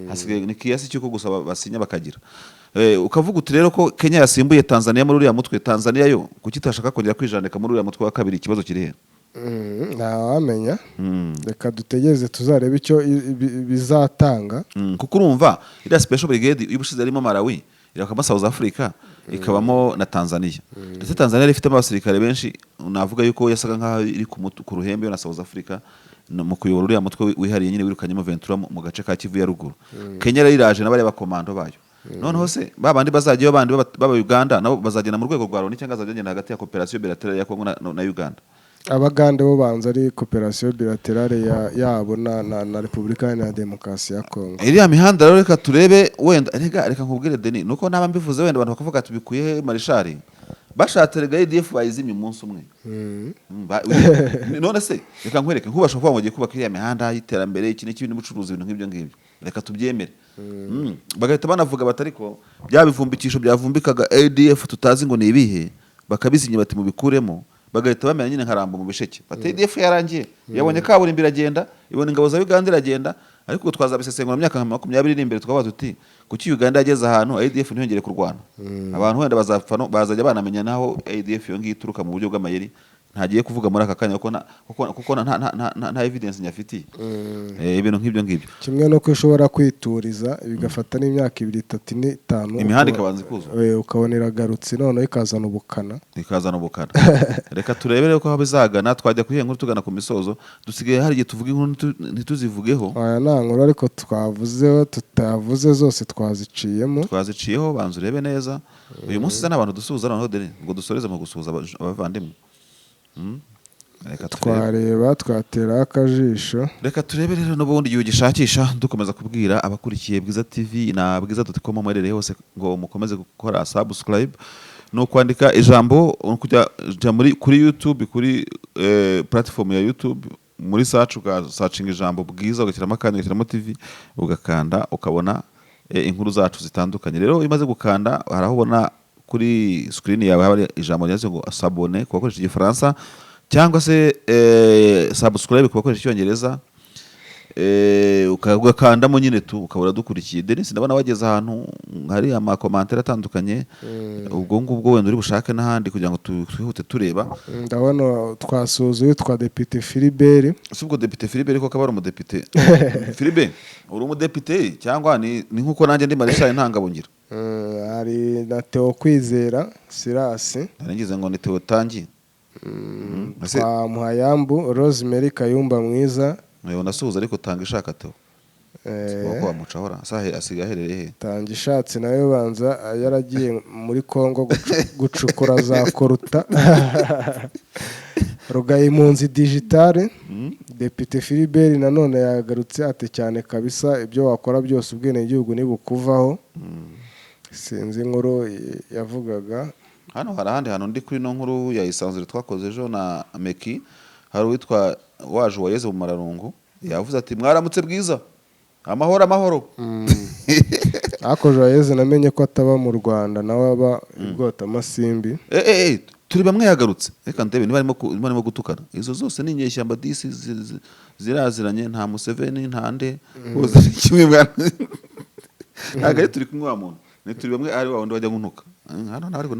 hasigaye ni kiyasi cyuko gusa basinya bakagira. Ukavuga uti rero ko Kenya yasimbuye Tanzania muri uriya mutwe Tanzania yo kuki itashaka kongera kwijandika muri uriya mutwe wa kabiri ikibazo kiri he ntawamenya reka dutegereze tuzarebe icyo bizatanga kuko urumva iriya special brigade y'ubushize arimo Malawi irakaba South Africa ikabamo na Tanzania ndetse Tanzania ifite abasirikare benshi navuga yuko yasaga nkaho iri ku ruhembe na South Africa mu kuyobora uriya mutwe wihariye nyine wirukanyemo Ventura mu gace ka Kivu ya ruguru. Kenya iraje n'abari bakomando bayo noneho se babandi bazagiye babandi baba Uganda nabo bazagenda mu rwego rwa Loni cyangwa bazagenda hagati ya coopération bilatérale ya Kongo na Uganda. Abagande bo banza ari coopération bilatérale yabo na Repubulika ya Demokarasi ya Kongo. Iriya mihanda rero reka turebe wenda reka nkubwire Deni nuko naba mbivuze wenda abantu bakavuga ati bikuye marishari bashaterega ADF bayizimye umunsi umwe. None se reka nkwereke nkubasha kuvuga ngo giye kubaka iriya mihanda y'iterambere iki n'iki n'ubucuruzi ibintu nk'ibyo ngibyo reka tubyemere. Bagahita banavuga batariko bya bivumbikisho byavumbikaga ADF tutazi ngo ni ibihe bakabizinye bati mu bikuremo bagahita bamenya nyine nkarambo mu bisheke bati ADF yarangiye yabonye kaburimbo iragenda ibona ingabo za Uganda iragenda ariko twazabisesengura mu myaka 20 iri imbere tukabaza tuti kuki Uganda yageze ahantu ADF ntiyongere kurwana abantu wenda bazapfa bazajya banamenya naho ADF yongiye ituruka mu buryo bw'amayeri ntagiye kuvuga muri aka kanya kuko nta evidence nyafitiye ibintu nk'ibyo ngibyo kimwe no kwishobora kwituriza bigafata n'imyaka 2 3 5 imihanda ikabanza ikuzwa ukabonera garutse none ikazana ubukana reka turebere ko bizagana twajya kuhiye nkuru tugana ku misozo dusigaye hari igihe tuvuga inkuru ntituzivugeho aya nkuru ariko twavuzeho tutavuze zose twaziciyeho banza urebe neza uyu munsi zana abantu dusuhuza noneho deni ngo dusoreze mu gusuhuza abavandimwe. Twareba twatera akajisho reka turebe rero n'ubundi igihe gishakisha dukomeza kubwira abakurikiye Bwiza TV na bwiza.com mwerereye hose ngo mukomeze gukora subscribe no kwandika ijambo kujya kuri YouTube kuri platform ya YouTube muri search searching ijambo Bwiza ugashyiramo akanya ugashyiramo TV ugakanda ukabona inkuru zacu zitandukanye. Rero imaze gukanda harahubona kuri screen yawe hari ijambo ryazo ngo s'abonner ku bakoresha igifaransa cyangwa se subscribe ku bakoresha icyongereza ukagakandamo nyine ukabura dukurikiye. Denis ndabona wageze ahantu hari ama commentaire atandukanye ubwo ngubwo wenda uri bushake n'ahandi kugira ngo twihute tureba. Ndabona twasuzuye twa Depite Philibert subwo Depite Philibert ko kabara umudepite Philibert uri umudepite cyangwa ni nkuko nanjye ndi Marishal ntangabongira hari na Theo Kwizera Silas narangize ngo ni Theo Tangi kwa Muhayambu Rosemary Kayumba mwiza nayo nasuhuza ariko tanga ishaka Theo Siboko bamucahora asahe asiga aherereye he? Tanga ishatse nawe banza yaragiye muri Kongo gucukura za koruta. Rugaye impunzi digitale. Depite Philibert nanone yagarutse ate cyane kabisa ibyo wakora byose ubwene igihugu nibukuvaho. Sinzi inkuru yavugaga hano hari ahandi hantu ndi kuri no nkuru ya isanzwe twakoze ejo na Meki, hari witwa waje wayeze mu mararungu yavuze ati mwaramutse bwiza amahoro. Ako Joyeze namenye ko ataba mu Rwanda nawe aba ibwota amasimbi. Turi bamwe yagarutse reka ndebe nibarimo gutukana izo zose ni inyeshyamba disi ziraziranye nta Museveni nta nde bose kimwe bwana ntago turi kumwe wa muntu ni turi bamwe ari wawundi wajya nkunuka hano na ariko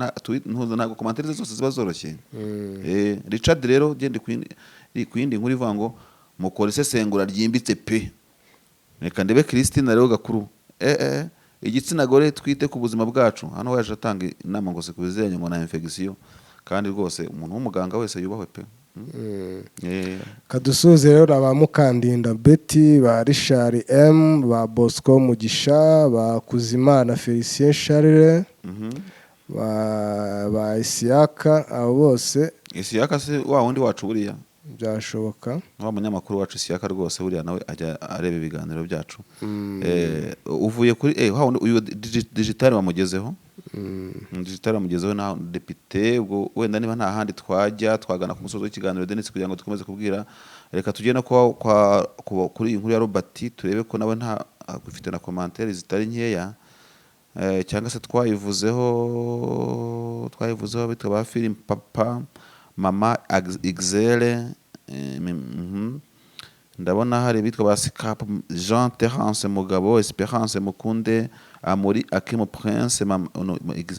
ntuzo ntago commentaires zose ziba zoroshye. Richard rero gende kuyindi nkuru ivuga ngo mukora isesengura ryimbitse pe. Reka ndebe Christine rero gakuru igitsina gore twite ku buzima bwacu hano yaje atanga inama ngo se kubizeranye ngo na infection kandi rwose umuntu w'umuganga wese yubahwe pe. Kadusuze rero abamukandinda Betty ba Richard M ba Bosco Mugisha ba Kuzimana Felicien Charles ba Isiaka abo bose. Isiaka se wa wundi wacu buriya byashoboka wa munyamakuru wacu Isiaka rwose buriya nawe ajya areba ibiganiro byacu. Uvuye kuri uyu digital wamugezeho digital wamugezeho na depite ubwo wenda niba nta handi twagana ku musozo w'ikiganiro Denis kugira ngo dukomeze kubwira reka tujye no kuri iyi nkuru ya Robert turebe ko nawe nta ufite na commentaire zitari nkeya cyangwa se twayivuzeho bitwa ba film papa mama Exele ndabona hari bitwa ba Sikap Jean Terence Mugabo Esperance Mukunde Amuri Akimu Prince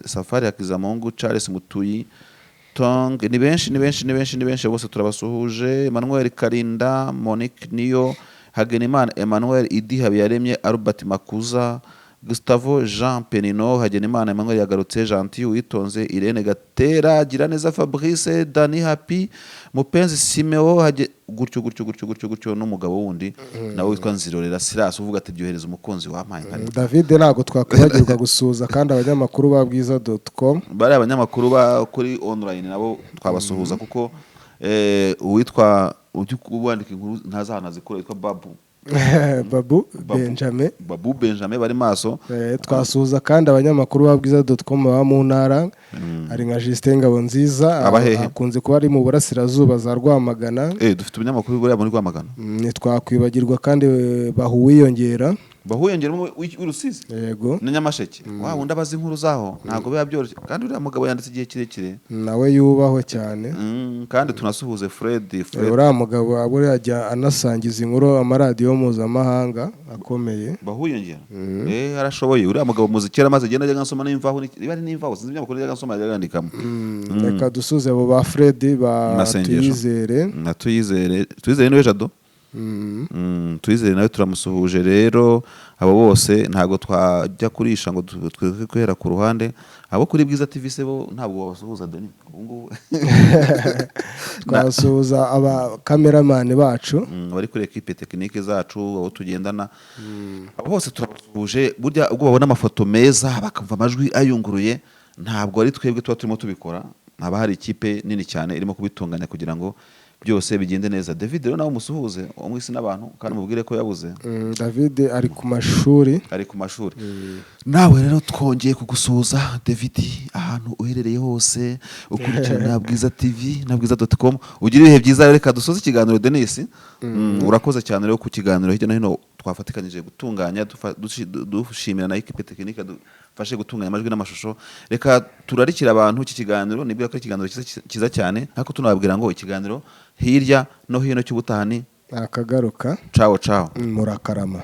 Safari Akizamungu Charles Mutuyi Tong ni benshi bose turabasuhuje. Emmanuel Karinda Monique Niyo Hagenimana Emmanuel Idi Habiyaremye Albert Makuza Gustavo Jean Penino Hagenimana Emmanuel yagarutse Gentil Witonze Irene Gatera Giraneza Fabrice Dani Happy Mupenzi Simeo gutyo n'umugabo wundi nawe witwa Nzirorera Silas uvuga ati byohereza umukunzi wampaye nkari. David ntago twakwibagirwa gusuza kandi abanyamakuru ba bwiza.com bari abanyamakuru ba kuri online nabo twabasuhuza kuko uwitwa wandika inkuru ntazahana zikora yitwa Babu Benjamin bari maso. Twasuhuza kandi abanyamakuru ba bwiza.com baba mu ntara ari nka Justin Ngabo nziza akunze kuba ari mu burasirazuba za Rwamagana. Dufite abanyamakuru bari muri Rwamagana. Twakwibagirwa kandi bahuwiyongera w'Urusizi yego na Nyamasheke wa wundi abazi inkuru zaho ntago biba byoroshye kandi uriya mugabo yanditse igihe kirekire nawe yubahwe cyane. Kandi tunasuhuze Fred uriya mugabo abure ajya anasangiza inkuru amaradiyo mpuzamahanga akomeye bahuyongera. Arashoboye uriya mugabo muzikera maze agenda ajya gansoma n'imvaho niba ari n'imvaho sinzi ibyamakuru ajya gansoma yagandikamo. Reka dusuze abo ba Fred ba Tuyizere niwe Jado Tuyizere nawe turamusuhuje rero. Abo bose ntago twajya kurisha ngo tweke kwera ku ruhande abo kuri Bwiza TV se bo ntabwo babasuhuza Deni ubungu twasuhuza aba cameraman bacu bari kuri equipe technique zacu abo tugendana abo bose turabasuhuje. Burya ubwo babona amafoto meza bakamva amajwi ayunguruye ntabwo ari twebwe tuba turimo tubikora haba hari ikipe nini cyane irimo kubitunganya kugira ngo byose bigende neza. David rero nawe umusuhuze umwisi n'abantu kandi mubwire ko yabuze. David ari ku mashuri nawe rero twongeye kugusuhuza David ahantu uherereye hose ukurikirana Bwiza TV na bwiza.com ugira ibihe byiza. Reka dusoze ikiganiro Denis urakoze cyane rero ku kiganiro hirya no hino twafatikanyije gutunganya dushimira na equipe technique fashe gutunganya amajwi n'amashusho. Reka turarikira abantu iki kiganiro nibwo ko ikiganiro kiza cyane ariko tunababwira ngo ikiganiro hirya no hino cy'ubutahani akagaruka. Ciao murakarama.